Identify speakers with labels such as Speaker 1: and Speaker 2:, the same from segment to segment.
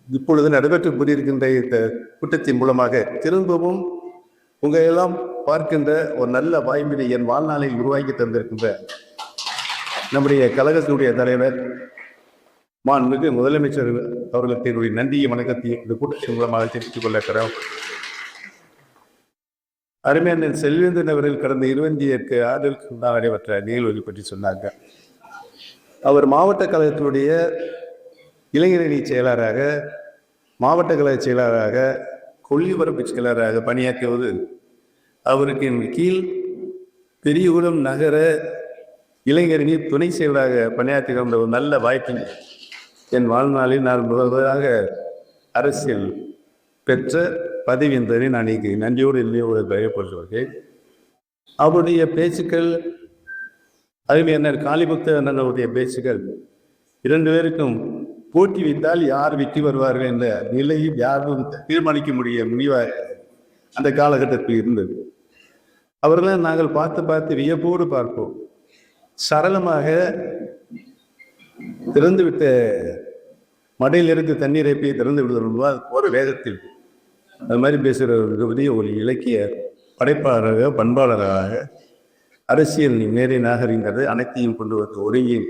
Speaker 1: இப்பொழுது நடைபெற்று கொண்டிருக்கின்ற இந்த கூட்டத்தின் மூலமாக திரும்பவும் உங்களெல்லாம் பார்க்கின்ற ஒரு நல்ல வாய்ப்பினை என் வாழ்நாளில் உருவாக்கி தந்திருக்கின்ற நம்முடைய கழகத்தினுடைய தலைவர் மாண்புமிகு முதலமைச்சர் அவர்களுக்கு என்னுடைய நன்றியை வணக்கத்தையும் இந்த கூட்டத்தின் மூலமாக தெரிவித்துக் கொள்ளுகிறோம். அருமையான செல்வேந்தன் அவர்கள் கடந்த 28 ஆண்டுகளுக்கு முன்னால் நடைபெற்ற நிகழ்வுகளை பற்றி சொன்னாங்க. அவர் மாவட்ட கழகத்தினுடைய இளைஞரணி செயலராக, மாவட்ட கழக செயலராக, கொல்லிபரப்பு செயலராக பணியாற்றுவது அவருக்கு கீழ் பெரியகுளம் நகர இளைஞரணி துணை செயலராக பணியாற்றுகின்ற ஒரு நல்ல வாய்ப்பினை என் வாழ்நாளில் நான் முதலாக அரசியல் பெற்ற பதவி என்பதை நான் இங்கு நன்றியோடு இல்லையோடு பயப்படுகிறேன். அவருடைய பேச்சுக்கள் அருமையான காளிபுத்த அண்ணனுடைய பேச்சுக்கள் 2 பேருக்கும் போட்டி வைத்தால் யார் வெற்றி வருவார்கள் என்ற நிலையில் யாரும் தீர்மானிக்க முடிவாக அந்த காலகட்டத்தில் இருந்தது. அவர்களை நாங்கள் பார்த்து வியப்போடு பார்ப்போம். சரளமாக திறந்துவிட்ட மடையிலிருந்து தண்ணீரை போய் திறந்து விடுவதால் ஒரு வேகத்தில் அது மாதிரி பேசுகிற ஒரு இலக்கிய படைப்பாளராக, பண்பாளராக, அரசியல் நேரே நாகரிகங்கிறது அனைத்தையும் கொண்டு வந்த ஒருங்கின்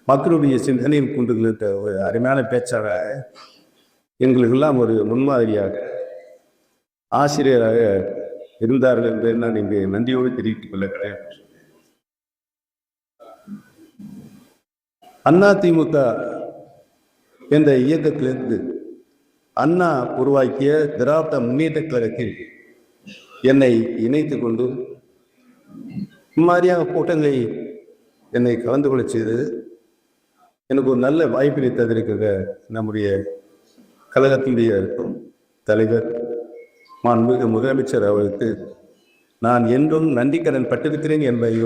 Speaker 1: மக்களுடைய சிந்தனையில் கொண்டு இருந்த ஒரு அருமையான பேச்சாளராக எங்களுக்கெல்லாம் ஒரு முன்மாதிரியாக ஆசிரியராக இருந்தார்கள் என்று நான் இங்கு நன்றியோடு தெரிவித்துக் கொள்ளுகிறேன். அதிமுக என்ற இயக்கத்திலிருந்து அண்ணா உருவாக்கிய திராவிட முன்னேற்ற கழகத்தில் என்னை இணைத்து கொண்டு இம்மாதிரியாக கூட்டங்களை என்னை கலந்து கொள்ள செய்தது எனக்கு ஒரு நல்ல வாய்ப்பினை தந்திருக்கிற நம்முடைய கழகத்தினுடைய தலைவர் மாண்புமிகு முதலமைச்சர் அவருக்கு நான் என்றும் நன்றி கடன் பட்டிருக்கிறேன் என்பதை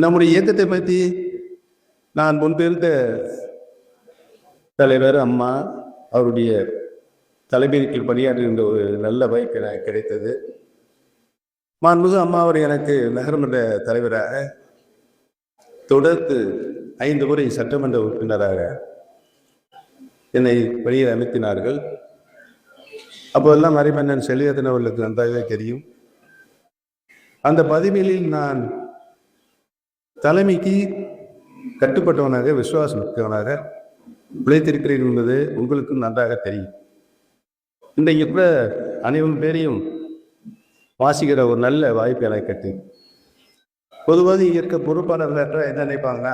Speaker 1: நம்முடைய இயக்கத்தை பற்றி நான் முன்பிருந்த தலைவர் அம்மா அவருடைய தலைமையில் பணியாற்றுகின்ற ஒரு நல்ல வாய்ப்பு எனக்கு கிடைத்தது. மாண்புமிகு அம்மா அவர் எனக்கு நகரமன்ற தலைவராக தொடர்ந்து 5 முறை சட்டமன்ற உறுப்பினராக என்னை பணியில் அமர்த்தினார்கள். அப்போதெல்லாம் மறைமன்னன் செல்லியதன் அவர்களுக்கு நன்றாகவே தெரியும். அந்த பதவியில் நான் தலைமைக்கு கட்டுப்பட்டவனாக, விசுவாசம் மிக்கவனாக உழைத்திருக்கிறேன் என்பது உங்களுக்கு நன்றாக தெரியும். இன்றைக்கு கூட அனைவரும் பேரையும் வாசிக்கிற ஒரு நல்ல வாய்ப்பு எனக்கு கட்டு. பொதுவாக இருக்க பொறுப்பாளர்கள் என்ன நினைப்பாங்க,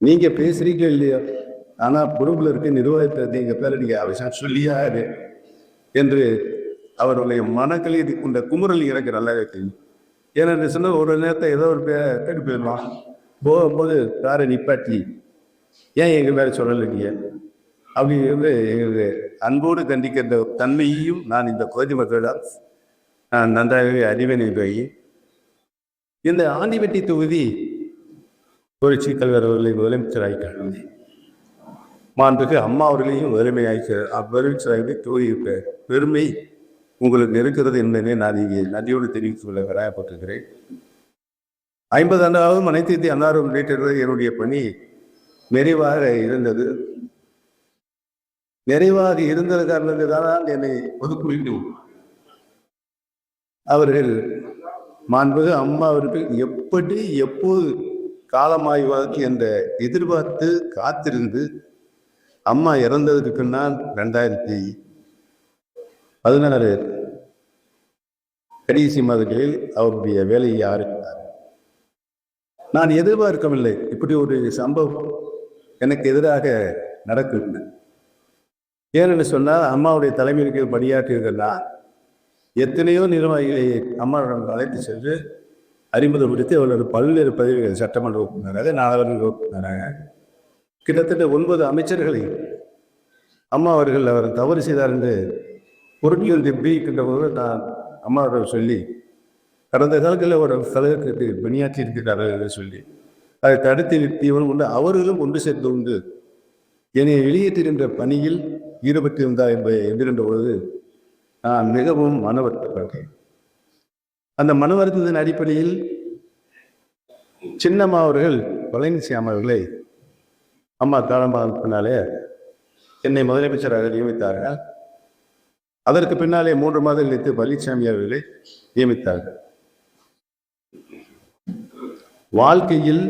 Speaker 1: நீங்க பேசுறீங்க இல்லையா, ஆனா பொறுப்புல இருக்க நிர்வாகத்தை நீங்க பேர நீங்க அவசியம் சொல்லியாது என்று அவருடைய மனக்களில் இந்த குமுறல் எனக்கு நல்லாவே தெரியும். ஏன்னு சொன்ன ஒரு நேரத்தை ஏதோ ஒரு கேட்டு போயிடலாம், போகும்போது காரை நிப்பாட்டி ஏன் எங்க மேல சொல்லலைங்க அப்படி வந்து எங்களுக்கு அன்போடு கண்டிக்கின்ற தன்மையையும் நான் இந்த பகுதி மக்களிடம் நான் நன்றாகவே அறிவேன். போய் இந்த ஆண்டிவெட்டி தொகுதி புரட்சி தலைவர் அவர்களை முதலமைச்சராக மாண்புக்கு அம்மா அவர்களையும் முதலமைச்சராக தொகுதி பெருமை உங்களுக்கு இருக்கிறது என்பதை நான் இங்கே நன்றியோடு தெரிவித்துக் கொள்ள கடமைப்பட்டிருக்கிறேன். 50 ஆண்டாவது அனைத்து இந்திய அன்னார முன்னேற்ற என்னுடைய பணி நிறைவாக இருந்தது. நிறைவாக இருந்தது காரணத்தில்தான் என்னை ஒதுக்குவிட்டு அவர்கள் மாண்புமிகு அம்மா அவர்கள் எப்படி எப்போது காலமாய்வாக்கு என்ற எதிர்பார்த்து காத்திருந்து அம்மா இறந்ததுக்கு பின்னால் 2016 கடைசி மாதங்களில் அவருடைய வேலையை ஆரம்பித்தார். நான் எதிர்பார்க்கவில்லை இப்படி ஒரு சம்பவம் எனக்கு எதிராக நடக்குது. ஏனென்று சொன்னால் அம்மாவுடைய தலைமைக்கு பணியாற்றியதுன்னா எத்தனையோ நிர்வாகிகளை அம்மாவிடம் அழைத்து சென்று அறிமுகப்படுத்தி அவர்களோட பல்வேறு பதவிகள் சட்டமன்ற உறுப்பினராக, நாடாளுமன்ற உறுப்பினராக கிட்டத்தட்ட 9 அமைச்சர்களை அம்மா அவர்கள் அவர் தவறு செய்தார் என்று பொருட்கள் திருப்பிக்கின்ற போது நான் அம்மாவிடம் சொல்லி கடந்த காலங்களில் ஒரு கழகத்திற்கு பணியாற்றி இருக்கிறார்கள் என்று சொல்லி அதை தடுத்து நிறுத்தியவன் உண்டு. அவர்களும் ஒன்று சேர்ந்து உண்டு என்னை வெளியேற்றுகின்ற பணியில் ஈடுபட்டிருந்தார் என்பதை எதிர்கின்ற பொழுது நான் மிகவும் மன வருத்தப்பட்டேன். அந்த மன வருத்தத்தின் அடிப்படையில் சின்னம்மா அவர்கள் பழனிசாமி அவர்களை அம்மா காலமானாலே என்னை முதலமைச்சராக நியமித்தார்கள். அதற்கு பின்னாலே 3 மாதம் கழித்து பழனிசாமி அவர்களை நியமித்தார்கள். வாழ்க்கையில்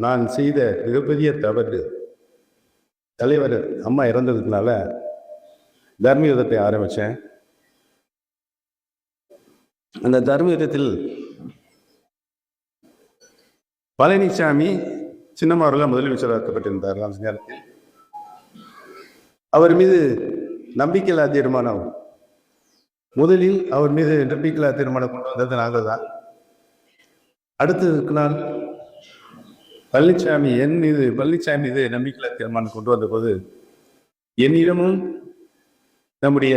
Speaker 1: நான் செய்த மிகப்பெரிய தவறு, தலைவர் அம்மா இறந்ததுனால தர்ம யுத்தத்தை ஆரம்பித்தேன். அந்த தர்ம யுத்தத்தில் பழனிசாமி சின்னம்மா அவர்கள் முதலமைச்சராக்கப்பட்டிருந்தார். அந்த நேரத்தில் அவர் மீது நம்பிக்கையில்லா தீர்மானம், முதலில் அவர் மீது நம்பிக்கையில்லா தீர்மானம் கொண்டு வந்தது நாங்கள் தான். அடுத்ததுக்கு நாள் பழனிசாமி மீது நம்பிக்கையில்லா தீர்மானம் கொண்டு வந்த போது என்னிடமும் நம்முடைய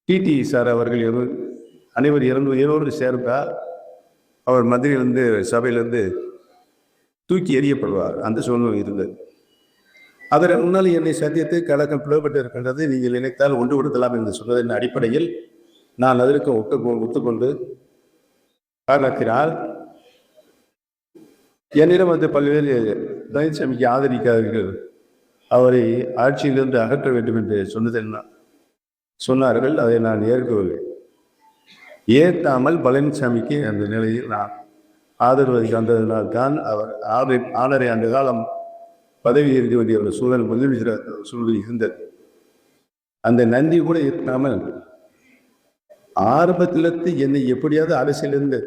Speaker 1: டிடி சார் அவர்கள் அனைவர் இருவரு சேர்ந்தா அவர் மந்திரியிலிருந்து சபையிலிருந்து தூக்கி எறியப்படுவார். அந்த சூழ்நிலை இருந்தது. அதற்கு முன்னால் என்னை சந்தித்து கழகம் பிளவுபட்டு இருக்கின்றது, நீங்கள் நினைத்தால் ஒன்று விடுத்தலாம் என்று சொன்னதன் அடிப்படையில் நான் அதற்கு ஒத்துக்கொண்டு காரணத்தினால் என்னிடம் வந்து பல்வேறு பழனிசாமிக்கு ஆதரிக்காதீர்கள், அவரை ஆட்சியிலிருந்து அகற்ற வேண்டும் என்று சொன்னார்கள். அதை நான் ஏற்கவில்லை. ஏற்காமல் பழனிசாமிக்கு அந்த நிலையில் நான் ஆதரவு தந்ததினால் தான் அவர் 6.5 ஆண்டு காலம் பதவி இருக்க வேண்டிய ஒரு சூழல் முதலமைச்சர் சூழல் இருந்தது. அந்த நன்றி கூட இருக்காமல் ஆரம்பத்திலிருந்து என்னை எப்படியாவது அரசியலிருந்து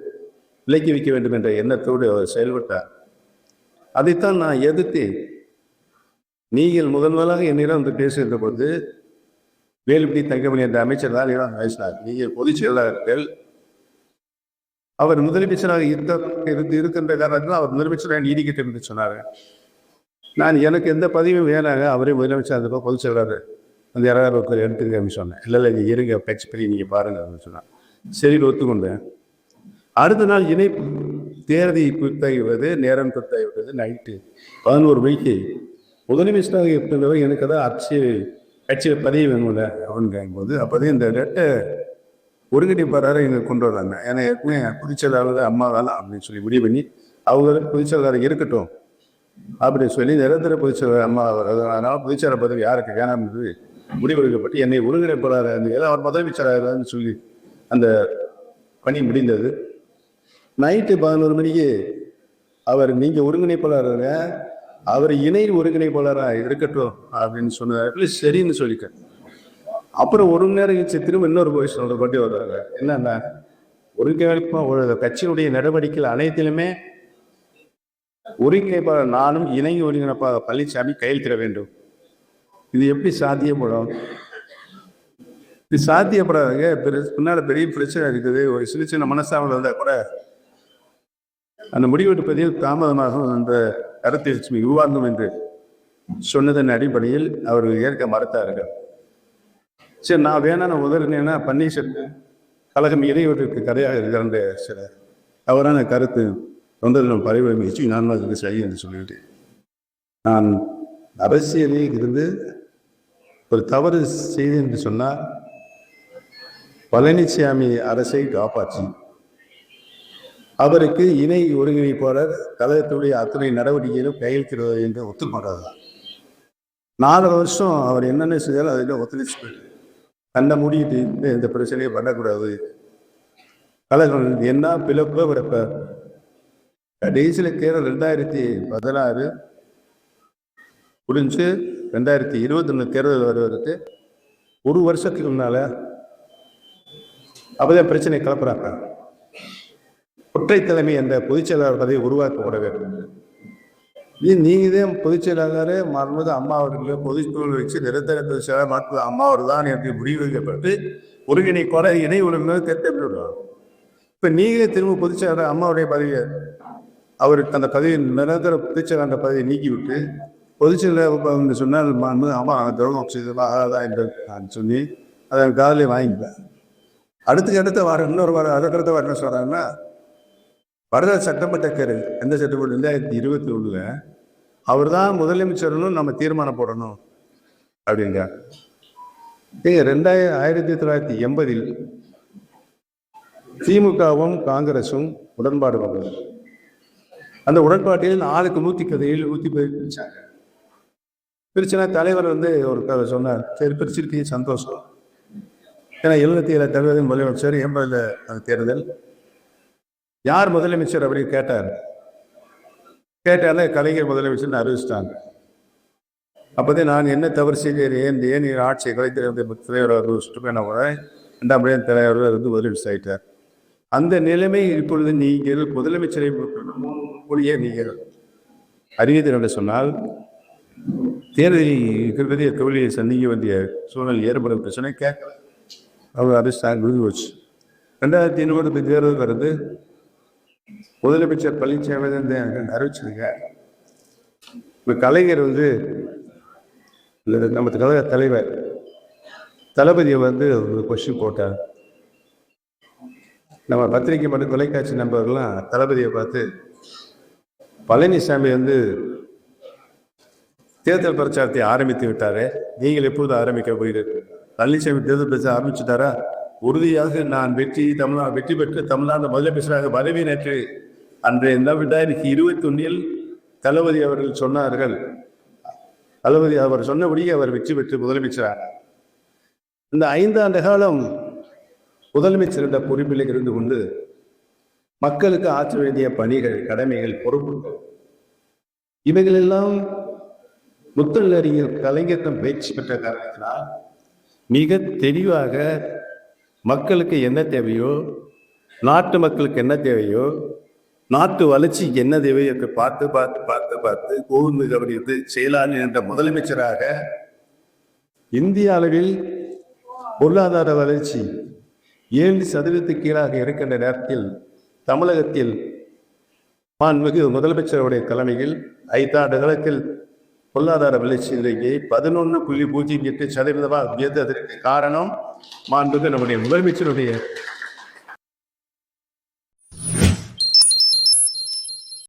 Speaker 1: விலக்கி வைக்க வேண்டும் என்ற எண்ணத்தோடு அவர் செயல்பட்டார். அதைத்தான் நான் எதிர்த்தேன். நீங்கள் முதலாக என்னிடம் வந்து பேசுகின்ற பொழுது வேலுப்பிடி தங்கமணி என்ற அமைச்சர் தான் என்னிடம் பேசினார். நீங்கள் பொதுச் செயலாளர்கள், அவர் முதலமைச்சராக இருக்கின்ற காரணத்தில் அவர் முதலமைச்சராக நீடிக்கட்டும் என்று சொன்னார். நான் எனக்கு எந்த பதவியும் வேணாங்க, அவரே முதலமைச்சர் அந்த பொதுச் செயலாளர் அந்த யாராவது எடுத்துக்க அப்படின்னு சொன்னேன். இல்லை நீங்கள் இருங்க, பேச்சு பெரிய நீங்கள் பாருங்க அப்படின்னு சொன்னான். சரி ஒத்துக்கொண்டேன். அடுத்த நாள் இணைப்பு தேதி குறித்தாகிவிட்டது, நேரம் குறித்தாகிவிட்டது. நைட்டு 11 மணிக்கு முதலமைச்சராக இருக்கின்றவர் எனக்கு தான் கட்சியில் பதவி வேணும்ல அப்படின்னு கேட்கும்போது அப்போதே இந்த ரெட்டை ஒருங்கிணைப்பாளரை இங்கே கொண்டு வராங்க. ஏன்னா ஏற்கனவே பொதுச்செயலாளர் அம்மா வேணாம் அப்படின்னு சொல்லி முடிவு பண்ணி அவங்க பொதுச்செயலாளர் இருக்கட்டும் அப்படின்னு சொல்லி நிரந்தர பொதுச்செயலாளர் அம்மா, அதனால பொதுச்செயலாளர் பதவி யாருக்கு வேணாம் என்று முடிவெடுக்கப்பட்டு என்னை ஒருங்கிணைப்பாளர் அவர் முதலமைச்சராக சொல்லி அந்த பணி முடிந்தது. நைட்டு 11 மணிக்கு அவர் நீங்கள் ஒருங்கிணைப்பாளராக, அவர் இணை ஒருங்கிணைப்பாளராக இருக்கட்டும் அப்படின்னு சொன்னதால சரின்னு சொல்லிட்டேன். அப்புறம் 1 மணி நேரம் கழிச்சு திரும்ப இன்னொரு போய் சொல்ற பற்றி வர்றாங்க. என்னன்னா, ஒருங்கிணைப்பு கட்சியினுடைய நடவடிக்கைகள் அனைத்திலுமே ஒருங்கிணைப்பாளர் நானும் இணை ஒருங்கிணைப்பாளர் பழனிசாமி கையெழுத்திட வேண்டும். இது எப்படி சாத்தியப்படும்? இது சாத்தியப்படாதுங்க. பின்னால பெரிய பிரச்சனை இருக்குது. ஒரு சின்ன சின்ன மனசாமல் இருந்தால் கூட அந்த முடிவெடுப்பதில் தாமதமாகும் என்ற கருத்து விவாதம் என்று சொன்னதன் அடிப்படையில் அவர்கள் ஏற்க மறுத்தார்கள். சரி, நான் வேணா உதறினேன்னா பன்னீர்செல்வம் கழகம் இடைவெளிக்கு கதையாக இருக்கிற சில தவறான கருத்து தொண்டர்கள் பரிவரை முயற்சி நான் அதுக்கு சரி என்று சொல்லிவிட்டேன். நான் அரசியலில் இருந்து ஒரு தவறு செய்தேன் என்று சொன்னால் பழனிசாமி அரசை காப்பாற்றி அவருக்கு இணை ஒருங்கிணைப்பாளர் கழகத்துடைய அத்தனை நடவடிக்கைகளும் கையெழுத்திடுவது என்று ஒத்துக்கொண்டது. 4 வருஷம் அவர் என்னென்ன செய்தாலும் அதில் ஒத்துழைச்சு கண்ணை மூடிட்டு இந்த பிரச்சனையை பண்ணக்கூடாது, கழகம் என்ன பிளப்ப விடப்ப கடைசியில் 2016 முடிஞ்சு 2021 தேர்தல் வருவதற்கு 1 வருஷத்துக்கு முன்னால அப்பதான் பிரச்சனை கிளப்புறாங்க. ஒற்றை தலைமை என்ற பொதுச் செயலாளர் பதவி உருவாக்கப்பட வேண்டும். நீங்கதான் பொதுச் செயலாளர் மாறும்போது அம்மா அவர்களை பொதுச்சூழல் வச்சு நிரந்தர பொதுச் செயலாளர் மாற்றுவது அம்மா அவர் தான் என்று முடிவெடுக்கப்பட்டு ஒருங்கிணைப்பாளர் இணை ஒருங்கிணைப்பு திட்டமிடுவார். இப்ப நீங்களே திரும்ப பொதுச் செயலாளர் அம்மாவுடைய பதவியை அவருக்கு அந்த பதவி நிரந்தர பொதுச் செயலாளர் பதவியை நீக்கிவிட்டு பொதுச் செயலாளர் சொன்னால் அம்மா துரோகம் செய்ததான் என்று நான் சொல்லி அதை காதலே வாங்கிப்பேன். அடுத்த வாரம் இன்னொரு வாரம் அதுக்கடுத்த வாரம் என்ன சொல்றாங்கன்னா, வரத சட்டமன்ற தேர்தல் எந்த சட்டமன்ற 2021 அவர் தான் முதலமைச்சர்னு நம்ம தீர்மானம் போடணும் அப்படிங்க. 1980 திமுகவும் காங்கிரசும் உடன்பாடு வந்தது. அந்த உடன்பாட்டில் 4க்கு 117 110 பிரிச்சாங்க. பிரிச்சுனா தலைவர் வந்து ஒரு சொன்னார், சரி பிரிச்சிருக்கீங்க சந்தோஷம். ஏன்னா 77 தலைவர் முதலமைச்சர், 80 தேர்தல். யார் முதலமைச்சர் அப்படின்னு கேட்டால கலைஞர் முதலமைச்சர் அறிவிச்சிட்டாங்க. அப்போதான் நான் என்ன தவறு செய்கிறேன், ஏன் ஆட்சியை கலைஞர் தலைவர் சுற்றுப்பயணம் 2ஆம் முறை தலைவர் வந்து முதலமைச்சர் ஆயிட்டார். அந்த நிலைமை இப்பொழுது நீங்கள் முதலமைச்சரை மொழியே நீங்கள் அறிவித்தீர்கள் என்று சொன்னால் தேர்தலில் தோல்வியை சந்திக்க வேண்டிய சூழல் ஏற்படும் பிரச்சனை கேட்கல. அவர் அறிவிச்சாங்க, முடிஞ்சு போச்சு. 2020 தேர்தல் வருது, முதலமைச்சர் பழனிசாமி அறிவிச்சிருங்க. இப்போ கலைஞர் வந்து நம்ம கழக தலைவர் தளபதியை வந்து ஒரு கொஸ்டின் போட்டார். நம்ம பத்திரிகை மற்றும் தொலைக்காட்சி நண்பர்கள்லாம் தளபதியை பார்த்து, பழனிசாமி வந்து தேர்தல் பிரச்சாரத்தை ஆரம்பித்து விட்டாரே, நீங்கள் எப்போது ஆரம்பிக்க போகிறீர்கள்? பழனிசாமி தேர்தல் பிரச்சாரம் ஆரம்பிச்சுட்டாரா? உறுதியாக நான் வெற்றி பெற்று தமிழ்நாடு முதலமைச்சராக பதவி நேற்று அன்றைய 2021 தளபதி அவர்கள் சொன்னார்கள். தளபதி அவர் சொன்னபடியே அவர் வெற்றி பெற்று முதலமைச்சராக இந்த 5 ஆண்டு காலம் முதலமைச்சர் என்ற பொறுப்பில் இருந்து கொண்டு மக்களுக்கு ஆற்ற வேண்டிய பணிகள், கடமைகள், பொறுப்புகள் இவைகளெல்லாம் முத்தமிழறிஞர் கலைஞர் பயிற்சி பெற்ற காரணத்தினால் மிக தெளிவாக மக்களுக்கு என்ன தேவையோ, நாட்டு மக்களுக்கு என்ன தேவையோ, நாட்டு வளர்ச்சிக்கு என்ன தேவையோ என்று பார்த்து கோவிந்த கவனித்து செயலாளர் என்ற முதலமைச்சராக இந்திய அளவில் பொருளாதார வளர்ச்சி 7% கீழாக இருக்கின்ற நேரத்தில் தமிழகத்தில் மாண்புமிகு முதலமைச்சருடைய தலைமையில் 5 ஆண்டு காலத்தில் பொருளாதார வளர்ச்சி நிலையை 11.08% உயர்ந்ததற்கு காரணம் மாண்புமிகு நம்முடைய முதலமைச்சருடைய